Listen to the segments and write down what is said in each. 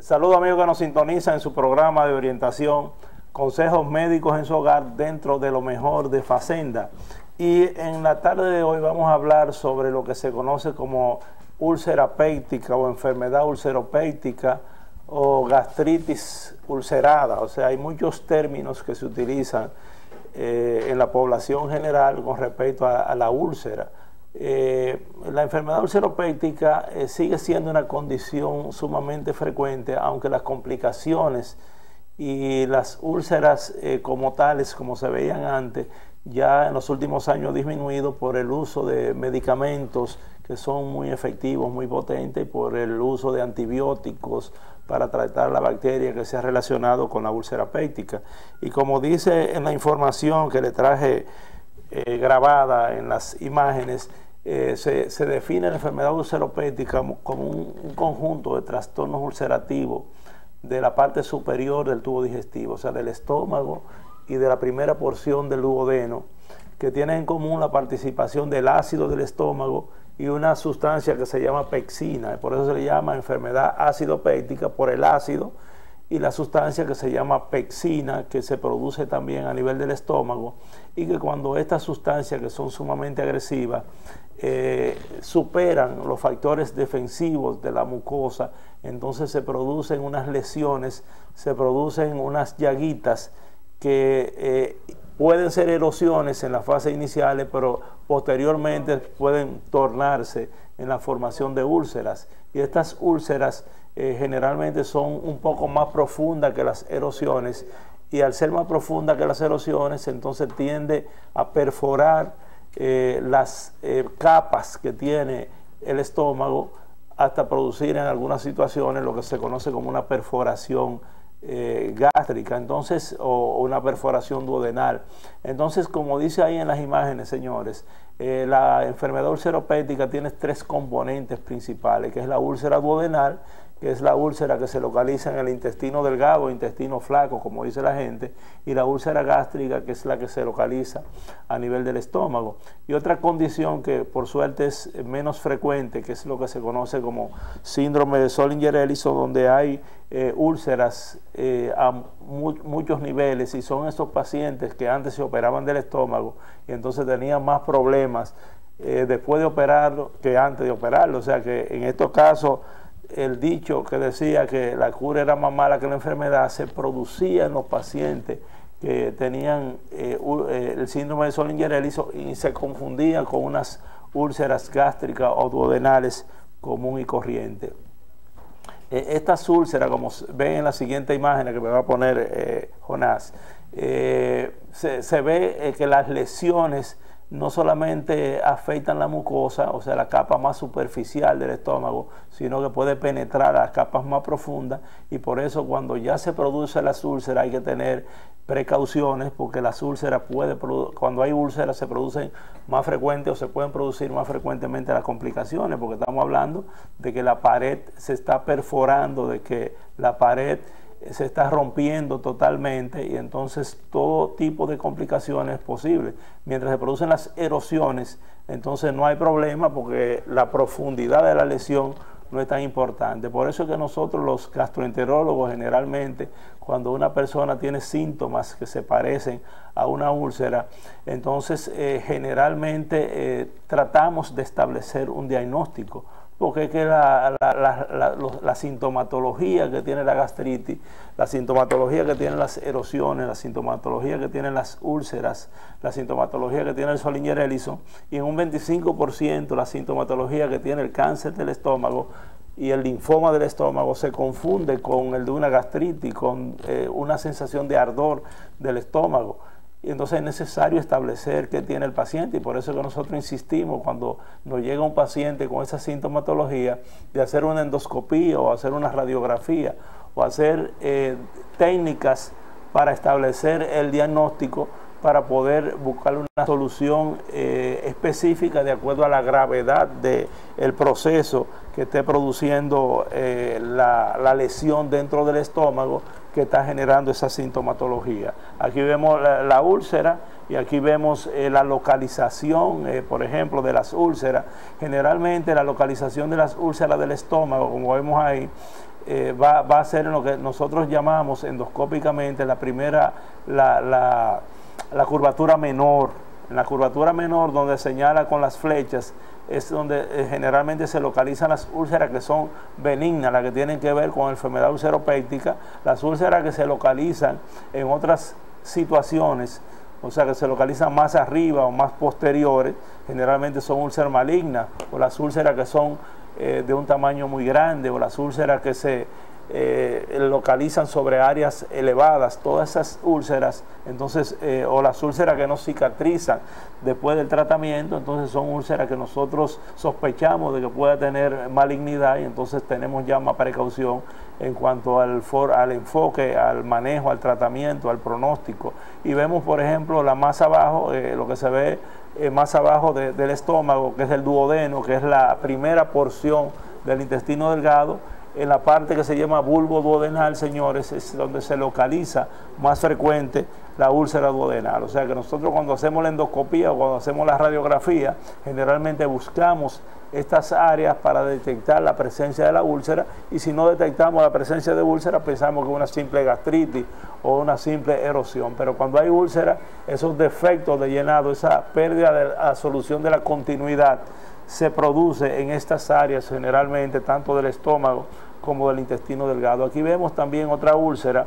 Saludos amigos que nos sintonizan en su programa de orientación, consejos médicos en su hogar dentro de lo mejor de Facenda. Y en la tarde de hoy vamos a hablar sobre lo que se conoce como úlcera péptica o enfermedad ulceropéptica o gastritis ulcerada. O sea, hay muchos términos que se utilizan en la población general con respecto a la úlcera. La enfermedad ulceropéptica sigue siendo una condición sumamente frecuente, aunque las complicaciones y las úlceras como tales, como se veían antes, ya en los últimos años ha disminuido por el uso de medicamentos que son muy efectivos, muy potentes, y por el uso de antibióticos para tratar la bacteria que se ha relacionado con la úlcera péptica. Y como dice en la información que le traje grabada en las imágenes, se define la enfermedad ulceropéptica como un conjunto de trastornos ulcerativos de la parte superior del tubo digestivo, o sea, del estómago y de la primera porción del duodeno, que tienen en común la participación del ácido del estómago y una sustancia que se llama pexina. Por eso se le llama enfermedad acidopéptica, por el ácido y la sustancia que se llama pexina, que se produce también a nivel del estómago, y que cuando estas sustancias, que son sumamente agresivas, superan los factores defensivos de la mucosa, entonces se producen unas lesiones, se producen unas llaguitas que pueden ser erosiones en las fases iniciales, pero posteriormente pueden tornarse en la formación de úlceras. Y estas úlceras generalmente son un poco más profundas que las erosiones, y al ser más profundas que las erosiones, entonces tiende a perforar las capas que tiene el estómago, hasta producir en algunas situaciones lo que se conoce como una perforación gástrica, entonces, o una perforación duodenal. Entonces, como dice ahí en las imágenes, señores, la enfermedad ulceropéptica tiene tres componentes principales, que es la úlcera duodenal, que es la úlcera que se localiza en el intestino delgado, intestino flaco, como dice la gente, y la úlcera gástrica, que es la que se localiza a nivel del estómago. Y otra condición que por suerte es menos frecuente, que es lo que se conoce como síndrome de Zollinger-Ellison, donde hay úlceras a muchos niveles, y son esos pacientes que antes se operaban del estómago y entonces tenían más problemas después de operarlo que antes de operarlo. O sea que en estos casos el dicho que decía que la cura era más mala que la enfermedad se producía en los pacientes que tenían el síndrome de Zollinger-Ellison y se confundían con unas úlceras gástricas o duodenales común y corriente. Estas úlceras, como ven en la siguiente imagen que me va a poner Jonás, se ve que las lesiones no solamente afectan la mucosa, o sea, la capa más superficial del estómago, sino que puede penetrar a las capas más profundas, y por eso cuando ya se produce las úlceras hay que tener precauciones, porque las úlceras cuando hay úlceras se producen más frecuentes, o se pueden producir más frecuentemente las complicaciones, porque estamos hablando de que la pared se está perforando, de que la pared se está rompiendo totalmente, y entonces todo tipo de complicaciones es posible. Mientras se producen las erosiones, entonces no hay problema, porque la profundidad de la lesión no es tan importante. Por eso es que nosotros los gastroenterólogos generalmente, cuando una persona tiene síntomas que se parecen a una úlcera, entonces generalmente tratamos de establecer un diagnóstico, porque es que la sintomatología que tiene la gastritis, la sintomatología que tienen las erosiones, la sintomatología que tienen las úlceras, la sintomatología que tiene el Zollinger-Ellison, y en un 25% la sintomatología que tiene el cáncer del estómago y el linfoma del estómago se confunde con el de una gastritis, con una sensación de ardor del estómago. Y entonces es necesario establecer qué tiene el paciente, y por eso es que nosotros insistimos cuando nos llega un paciente con esa sintomatología de hacer una endoscopía o hacer una radiografía o hacer técnicas para establecer el diagnóstico, para poder buscar una solución específica de acuerdo a la gravedad del proceso que esté produciendo la lesión dentro del estómago que está generando esa sintomatología. Aquí vemos la úlcera, y aquí vemos la localización, por ejemplo, de las úlceras. Generalmente la localización de las úlceras del estómago, como vemos ahí, va a ser en lo que nosotros llamamos endoscópicamente la curvatura menor. En la curvatura menor, donde señala con las flechas, es donde generalmente se localizan las úlceras que son benignas, las que tienen que ver con enfermedad ulceropéctica, las úlceras que se localizan en otras situaciones, o sea que se localizan más arriba o más posteriores, generalmente son úlceras malignas, o las úlceras que son de un tamaño muy grande, o las úlceras que se localizan sobre áreas elevadas, todas esas úlceras, entonces, o las úlceras que no cicatrizan después del tratamiento, entonces son úlceras que nosotros sospechamos de que pueda tener malignidad, y entonces tenemos ya más precaución en cuanto al enfoque, al manejo, al tratamiento, al pronóstico. Y vemos, por ejemplo, la más abajo, lo que se ve más abajo del estómago, que es el duodeno, que es la primera porción del intestino delgado. En la parte que se llama bulbo duodenal, señores, es donde se localiza más frecuente la úlcera duodenal. O sea que nosotros, cuando hacemos la endoscopía o cuando hacemos la radiografía, generalmente buscamos estas áreas para detectar la presencia de la úlcera, y si no detectamos la presencia de úlcera, pensamos que es una simple gastritis o una simple erosión. Pero cuando hay úlcera, esos defectos de llenado, esa pérdida de la solución de la continuidad, se produce en estas áreas generalmente, tanto del estómago como del intestino delgado. Aquí vemos también otra úlcera.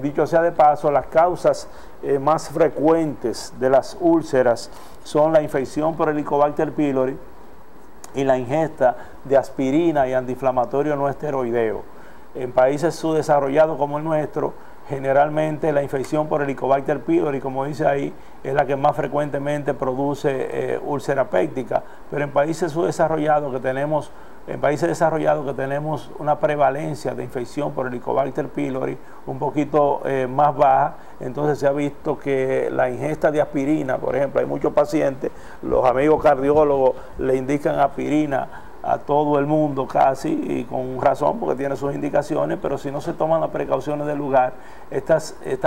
Dicho sea de paso, las causas más frecuentes de las úlceras son la infección por Helicobacter pylori y la ingesta de aspirina y antiinflamatorio no esteroideo. En países subdesarrollados como el nuestro, generalmente la infección por Helicobacter pylori, como dice ahí, es la que más frecuentemente produce úlcera péptica, pero en países subdesarrollados que tenemos, una prevalencia de infección por Helicobacter pylori un poquito más baja, entonces se ha visto que la ingesta de aspirina, por ejemplo, hay muchos pacientes, los amigos cardiólogos le indican aspirina a todo el mundo casi, y con razón porque tiene sus indicaciones, pero si no se toman las precauciones del lugar, esta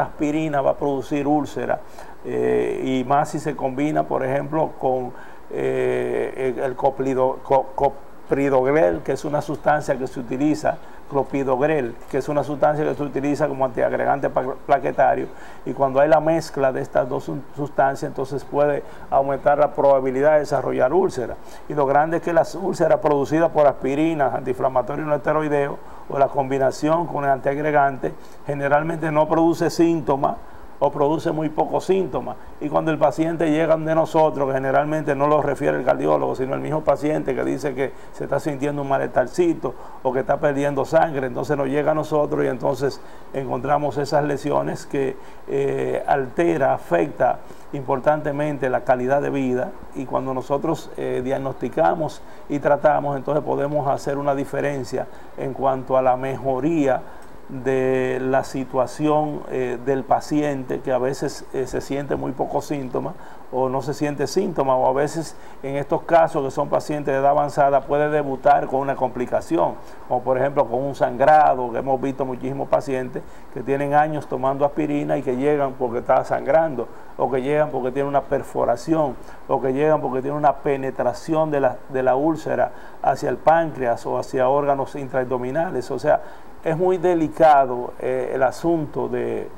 aspirina va a producir úlcera, y más si se combina, por ejemplo, con el clopidogrel, que es una sustancia que se utiliza, clopidogrel, que es una sustancia que se utiliza como antiagregante plaquetario, y cuando hay la mezcla de estas dos sustancias, entonces puede aumentar la probabilidad de desarrollar úlceras. Y lo grande es que las úlceras producidas por aspirinas, antiinflamatorios no esteroideos, o la combinación con el antiagregante, generalmente no produce síntomas, o produce muy pocos síntomas, y cuando el paciente llega de nosotros, que generalmente no lo refiere el cardiólogo, sino el mismo paciente que dice que se está sintiendo un malestarcito o que está perdiendo sangre, entonces nos llega a nosotros y entonces encontramos esas lesiones que afecta importantemente la calidad de vida, y cuando nosotros diagnosticamos y tratamos, entonces podemos hacer una diferencia en cuanto a la mejoría de la situación del paciente, que a veces se siente muy pocos síntomas o no se siente síntomas, o a veces en estos casos que son pacientes de edad avanzada puede debutar con una complicación, como por ejemplo con un sangrado, que hemos visto muchísimos pacientes que tienen años tomando aspirina y que llegan porque está sangrando, o que llegan porque tienen una perforación, o que llegan porque tienen una penetración de la úlcera hacia el páncreas o hacia órganos intraabdominales. O sea, es muy delicado el asunto de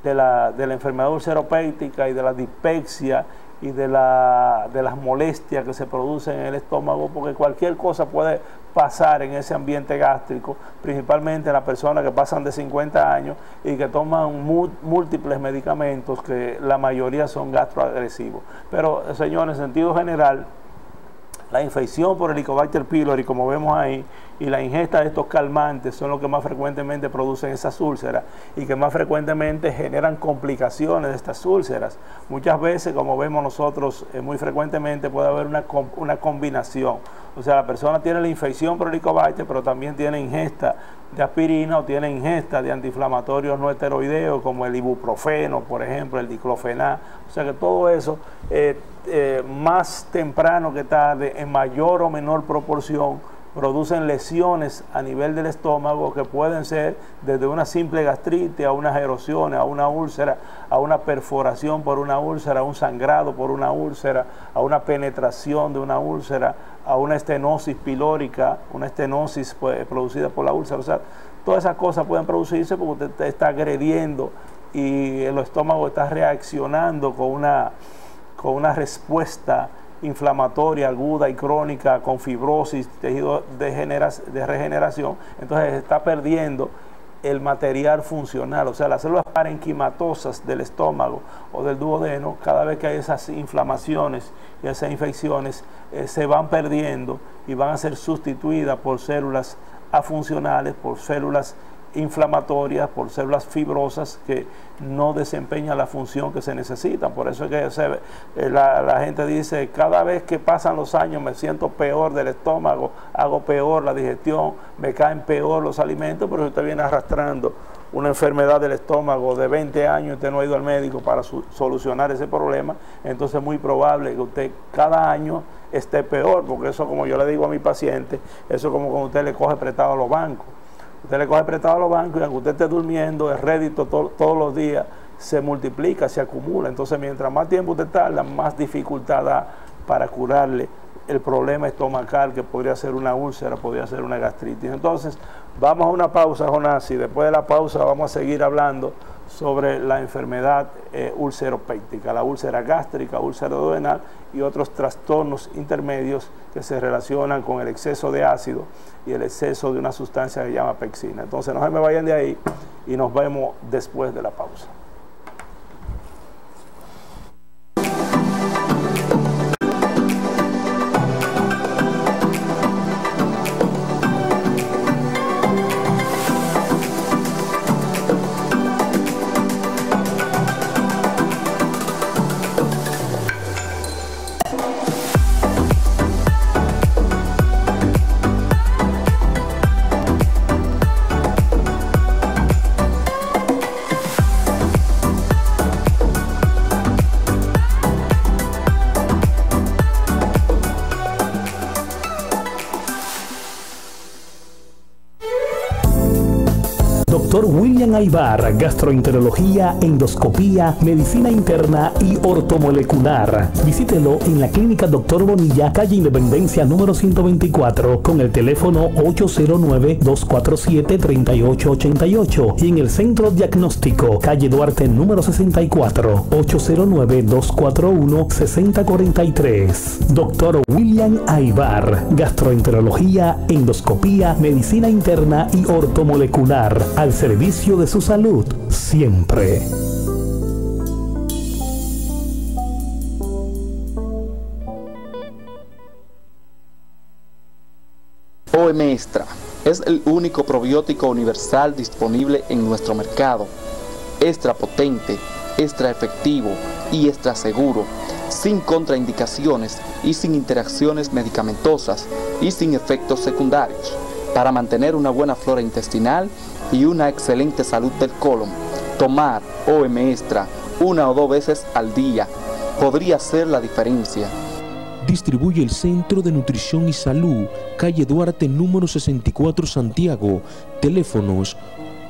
la enfermedad ulceropéptica y de la dispepsia y de las molestias que se producen en el estómago, porque cualquier cosa puede pasar en ese ambiente gástrico, principalmente en las personas que pasan de 50 años y que toman múltiples medicamentos, que la mayoría son gastroagresivos. Pero, señores, en sentido general, la infección por Helicobacter pylori, como vemos ahí, y la ingesta de estos calmantes son los que más frecuentemente producen esas úlceras y que más frecuentemente generan complicaciones de estas úlceras. Muchas veces, como vemos nosotros, muy frecuentemente puede haber una combinación. O sea, la persona tiene la infección por Helicobacter, pero también tiene ingesta de aspirina o tiene ingesta de antiinflamatorios no esteroideos, como el ibuprofeno, por ejemplo, el diclofenac. O sea que todo eso, más temprano que tarde, en mayor o menor proporción, producen lesiones a nivel del estómago que pueden ser desde una simple gastritis a unas erosiones, a una úlcera, a una perforación por una úlcera, a un sangrado por una úlcera, a una penetración de una úlcera, a una estenosis pilórica, una estenosis pues, producida por la úlcera. O sea, todas esas cosas pueden producirse porque usted está agrediendo y el estómago está reaccionando con una respuesta inflamatoria aguda y crónica, con fibrosis, tejido de regeneración. Entonces está perdiendo el material funcional, o sea, las células parenquimatosas del estómago o del duodeno, cada vez que hay esas inflamaciones y esas infecciones, se van perdiendo y van a ser sustituidas por células afuncionales, por células inflamatorias, por células fibrosas que no desempeñan la función que se necesita. Por eso es que la gente dice, cada vez que pasan los años me siento peor del estómago, hago peor la digestión, me caen peor los alimentos, pero usted viene arrastrando una enfermedad del estómago de 20 años y usted no ha ido al médico para solucionar ese problema. Entonces es muy probable que usted cada año esté peor, porque eso, como yo le digo a mi paciente, eso es como cuando usted le coge prestado a los bancos. Usted le coge prestado a los bancos y aunque usted esté durmiendo, el rédito todos los días se multiplica, se acumula. Entonces, mientras más tiempo usted tarda, más dificultad da para curarle el problema estomacal, que podría ser una úlcera, podría ser una gastritis. Entonces, vamos a una pausa, Jonás, y después de la pausa vamos a seguir hablando sobre la enfermedad ulceropéctica, la úlcera gástrica, úlcera duodenal y otros trastornos intermedios que se relacionan con el exceso de ácido y el exceso de una sustancia que se llama pexina. Entonces no se me vayan de ahí y nos vemos después de la pausa. Dr. William Aybar, gastroenterología, endoscopía, medicina interna y ortomolecular. Visítelo en la clínica Dr. Bonilla, calle Independencia número 124, con el teléfono 809-247-3888 y en el centro diagnóstico, calle Duarte número 64, 809-241-6043. Dr. William Aybar, gastroenterología, endoscopía, medicina interna y ortomolecular, al servicio de su salud siempre. OM Extra es el único probiótico universal disponible en nuestro mercado. Extra potente, extra efectivo y extra seguro, sin contraindicaciones y sin interacciones medicamentosas y sin efectos secundarios, para mantener una buena flora intestinal y una excelente salud del colon. Tomar OM Extra 1 o 2 veces al día podría hacer la diferencia. Distribuye el Centro de Nutrición y Salud, calle Duarte número 64, Santiago. Teléfonos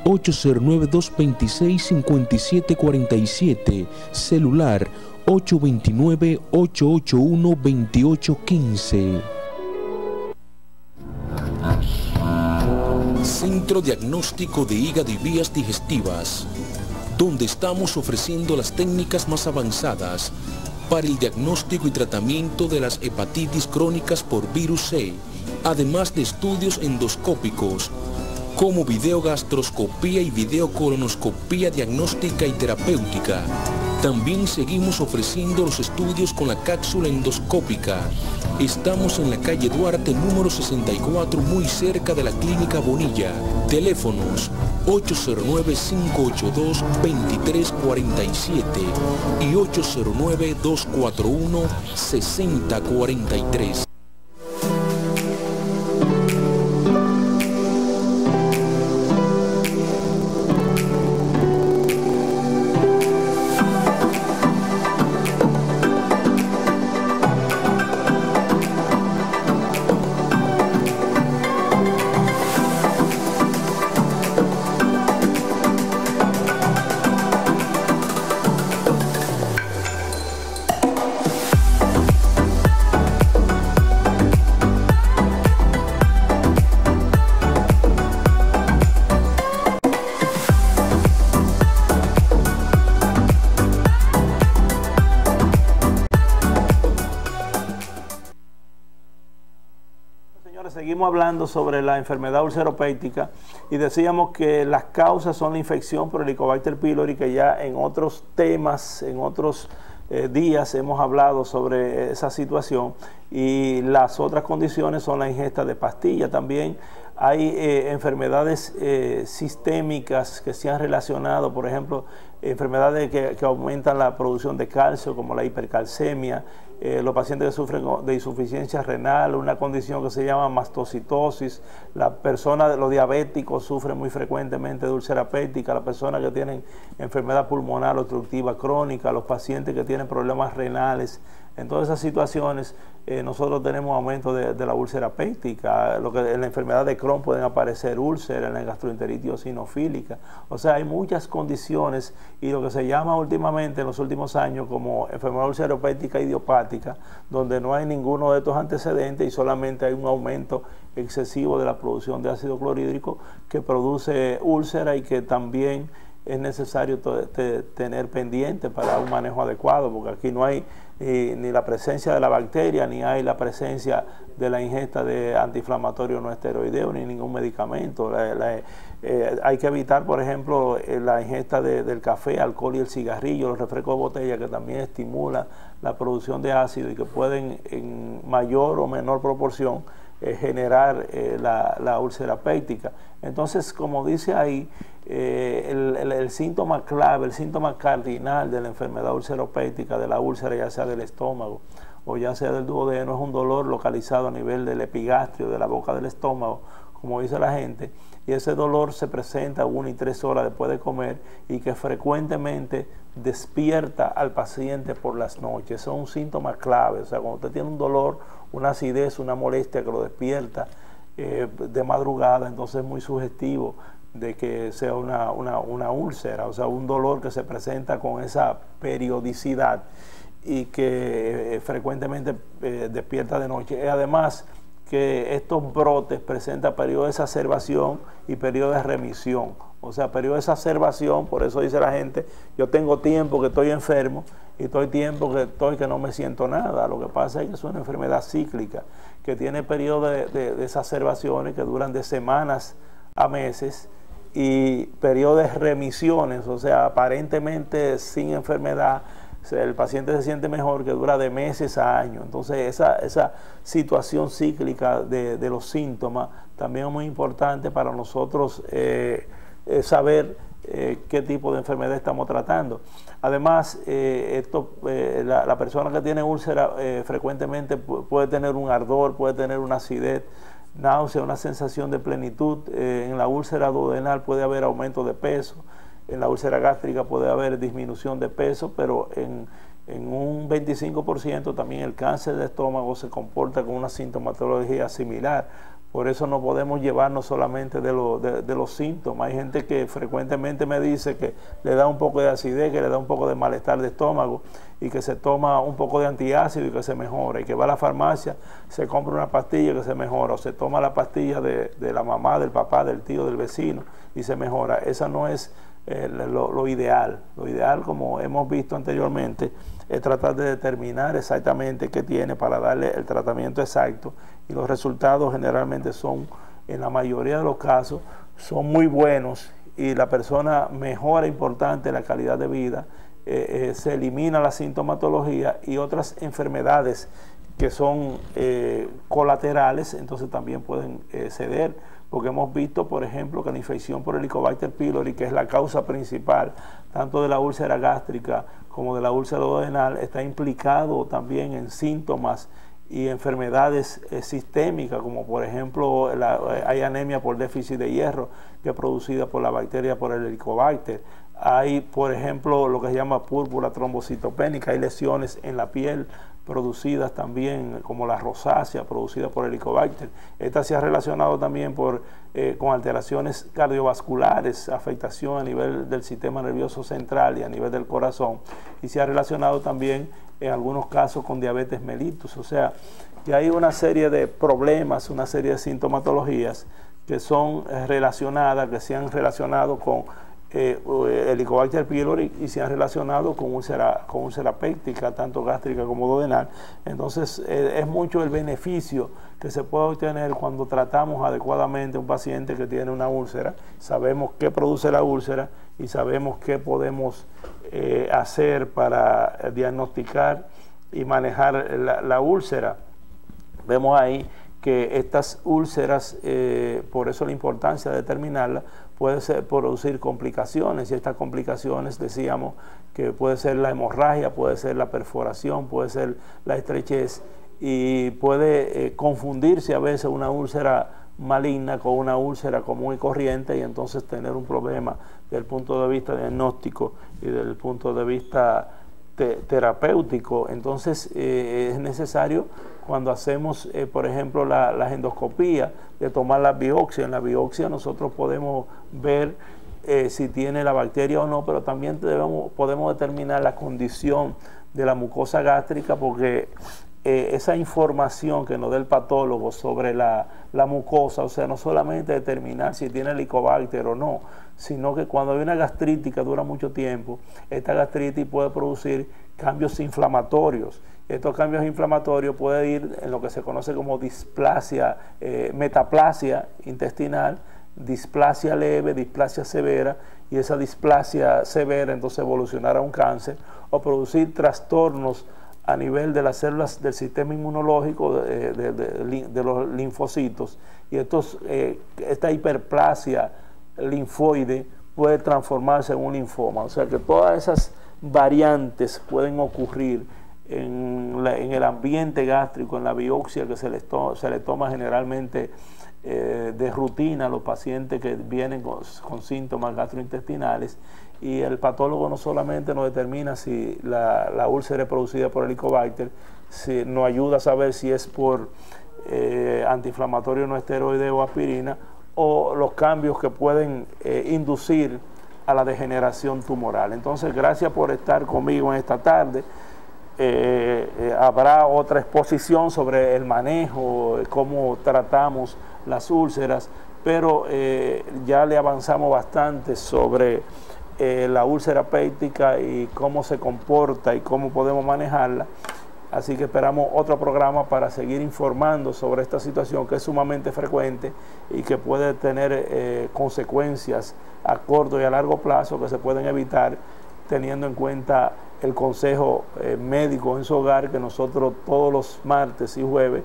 809-226-5747, celular 829-881-2815. Centro Diagnóstico de Hígado y Vías Digestivas, donde estamos ofreciendo las técnicas más avanzadas para el diagnóstico y tratamiento de las hepatitis crónicas por virus C, además de estudios endoscópicos como videogastroscopía y videocolonoscopía diagnóstica y terapéutica. También seguimos ofreciendo los estudios con la cápsula endoscópica. Estamos en la calle Duarte número 64, muy cerca de la Clínica Bonilla. Teléfonos 809-582-2347 y 809-241-6043. estábamos hablando sobre la enfermedad ulceropéctica y decíamos que las causas son la infección por Helicobacter pylori, que ya en otros temas, en otros días hemos hablado sobre esa situación, y las otras condiciones son la ingesta de pastillas. También hay enfermedades sistémicas que se han relacionado, por ejemplo, enfermedades que aumentan la producción de calcio, como la hipercalcemia, los pacientes que sufren de insuficiencia renal, una condición que se llama mastocitosis, los diabéticos sufren muy frecuentemente de úlcera hepática, las personas que tienen enfermedad pulmonar obstructiva crónica, los pacientes que tienen problemas renales. En todas esas situaciones nosotros tenemos aumento de la úlcera péptica. En la enfermedad de Crohn pueden aparecer úlceras, en la gastroenteritis eosinofílica. O sea, hay muchas condiciones, y lo que se llama últimamente en los últimos años como enfermedad ulceropética idiopática, donde no hay ninguno de estos antecedentes y solamente hay un aumento excesivo de la producción de ácido clorhídrico que produce úlcera, y que también es necesario tener pendiente para un manejo adecuado, porque aquí no hay ni la presencia de la bacteria, ni hay la presencia de la ingesta de antiinflamatorios no esteroideos, ni ningún medicamento. Hay que evitar, por ejemplo, la ingesta del café, alcohol y el cigarrillo, los refrescos de botella, que también estimulan la producción de ácido y que pueden en mayor o menor proporción generar la úlcera péptica. Entonces, como dice ahí, el síntoma clave, el síntoma cardinal de la enfermedad ulceropética, de la úlcera, ya sea del estómago o ya sea del duodeno, es un dolor localizado a nivel del epigastrio, de la boca del estómago, como dice la gente, y ese dolor se presenta 1 y 3 horas después de comer, y que frecuentemente despierta al paciente por las noches. Eso es un síntoma clave. O sea, cuando usted tiene un dolor, una acidez, una molestia que lo despierta de madrugada, entonces es muy sugestivo de que sea una úlcera, o sea, un dolor que se presenta con esa periodicidad y que frecuentemente despierta de noche. Además, que estos brotes presentan periodos de exacerbación y periodos de remisión. O sea, periodo de exacerbación, por eso dice la gente, yo tengo tiempo que estoy enfermo y estoy tiempo que no me siento nada. Lo que pasa es que es una enfermedad cíclica, que tiene periodos de exacerbaciones que duran de semanas a meses, y periodos de remisiones, o sea, aparentemente sin enfermedad, el paciente se siente mejor, que dura de meses a años. Entonces esa situación cíclica de los síntomas también es muy importante para nosotros saber qué tipo de enfermedad estamos tratando. Además, la persona que tiene úlcera frecuentemente puede tener un ardor, puede tener una acidez, náusea, una sensación de plenitud. En la úlcera duodenal puede haber aumento de peso. En la úlcera gástrica puede haber disminución de peso, pero en un 25% también el cáncer de estómago se comporta con una sintomatología similar. Por eso no podemos llevarnos solamente de los síntomas. Hay gente que frecuentemente me dice que le da un poco de acidez, que le da un poco de malestar de estómago, y que se toma un poco de antiácido y que se mejora, y que va a la farmacia, se compra una pastilla que se mejora, o se toma la pastilla de la mamá, del papá, del tío, del vecino, y se mejora. Esa no es lo ideal. Lo ideal, como hemos visto anteriormente, es tratar de determinar exactamente qué tiene para darle el tratamiento exacto, y los resultados generalmente son, en la mayoría de los casos, son muy buenos, y la persona mejora importante la calidad de vida, se elimina la sintomatología, y otras enfermedades que son colaterales entonces también pueden ceder, porque hemos visto, por ejemplo, que la infección por Helicobacter pylori, que es la causa principal tanto de la úlcera gástrica como de la úlcera duodenal, está implicado también en síntomas y enfermedades sistémicas, como por ejemplo hay anemia por déficit de hierro, que es producida por la bacteria, por el Helicobacter. Hay, por ejemplo, lo que se llama púrpura trombocitopénica, hay lesiones en la piel producidas también, como la rosácea, producida por Helicobacter. Esta se ha relacionado también con alteraciones cardiovasculares, afectación a nivel del sistema nervioso central y a nivel del corazón, y se ha relacionado también en algunos casos con diabetes mellitus. O sea, que hay una serie de problemas, una serie de sintomatologías que son relacionadas, que se han relacionado con Helicobacter pylori y se han relacionado con úlcera péptica, tanto gástrica como duodenal. Entonces es mucho el beneficio que se puede obtener cuando tratamos adecuadamente a un paciente que tiene una úlcera. Sabemos qué produce la úlcera y sabemos qué podemos hacer para diagnosticar y manejar la úlcera. Vemos ahí que estas úlceras, por eso la importancia de determinarlas, puede producir complicaciones, y estas complicaciones decíamos que puede ser la hemorragia, puede ser la perforación, puede ser la estrechez, y puede confundirse a veces una úlcera maligna con una úlcera común y corriente, y entonces tener un problema desde el punto de vista diagnóstico y desde el punto de vista terapéutico. Entonces es necesario, cuando hacemos por ejemplo las endoscopías, de tomar la biopsia. En la biopsia nosotros podemos ver si tiene la bacteria o no, pero también podemos determinar la condición de la mucosa gástrica, porque esa información que nos da el patólogo sobre la mucosa, o sea, no solamente determinar si tiene Helicobacter o no, sino que cuando hay una gastritis que dura mucho tiempo, esta gastritis puede producir cambios inflamatorios. Estos cambios inflamatorios pueden ir en lo que se conoce como displasia, metaplasia intestinal, displasia leve, displasia severa, y esa displasia severa entonces evolucionar a un cáncer, o producir trastornos a nivel de las células del sistema inmunológico, de los linfocitos, y esta hiperplasia linfoide puede transformarse en un linfoma. O sea que todas esas variantes pueden ocurrir en el ambiente gástrico, en la biopsia que se le toma generalmente de rutina a los pacientes que vienen con síntomas gastrointestinales, y el patólogo no solamente nos determina si la úlcera es producida por Helicobacter, nos ayuda a saber si es por antiinflamatorio no esteroide o aspirina, o los cambios que pueden inducir a la degeneración tumoral. Entonces, gracias por estar conmigo en esta tarde. Habrá otra exposición sobre el manejo, cómo tratamos las úlceras, pero ya le avanzamos bastante sobre la úlcera péptica y cómo se comporta y cómo podemos manejarla. Así que esperamos otro programa para seguir informando sobre esta situación, que es sumamente frecuente y que puede tener consecuencias a corto y a largo plazo que se pueden evitar teniendo en cuenta el consejo médico en su hogar, que nosotros todos los martes y jueves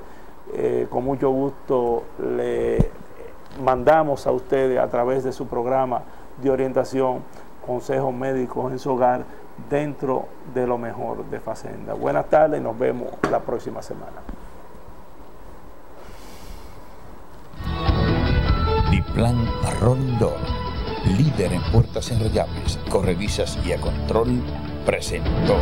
con mucho gusto le mandamos a ustedes a través de su programa de orientación, consejos médicos en su hogar, dentro de lo mejor de Facenda. Buenas tardes y nos vemos la próxima semana. Biplan Rondón, líder en puertas enrollables, corredizas y a control, presentó